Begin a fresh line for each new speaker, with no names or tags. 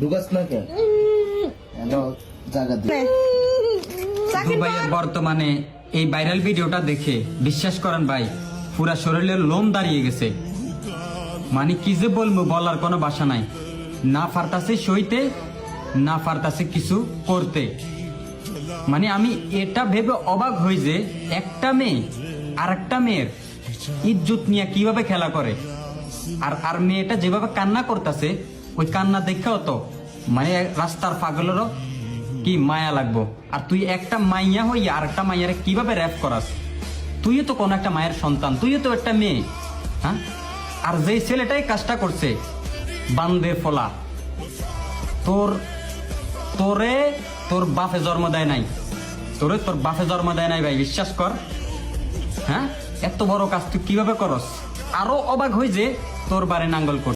ঢুকাস না কেন? জায়গা দে।
দুবাইয়ের বর্তমানে এই ভাইরাল ভিডিওটা দেখে বিশ্বাস করেন ভাই, পুরা শরীরের লোম দাঁড়িয়ে গেছে। মানে কি যে বলবো, বলার কোনো ভাষা নাই। না পারতাছে সইতে, না পারতাছে কিছু করতে। মানে আমি এটা ভেবে অবাক হই যে একটা মেয়ে আর একটা মেয়ের ইজ্জত নিয়ে কিভাবে খেলা করে। আর মেয়েটা যেভাবে কান্না করতেছে, ওই কান্না দেখেও তো মানে রাস্তার পাগলেরও কি মায়া লাগবো। আর তুই একটা মাইয়া হইয়া আর একটা মাইয়ারে কিভাবে র্যাপ করাস? তুইও তো কোন একটা মায়ের সন্তান, তুইও তো একটা মেয়ে। হ্যাঁ, আর যেই ছেলেটাই কাজটা করছে বান্দের ফলা, তোরে তোর বাপে জন্ম দেয় নাই, তোর বাপে জন্ম দেয় নাই ভাই, বিশ্বাস কর। হ্যাঁ, এত বড় কাজ তুই কিভাবে করস? আরো অবাক হই যে তোর বারে নাঙ্গল কর।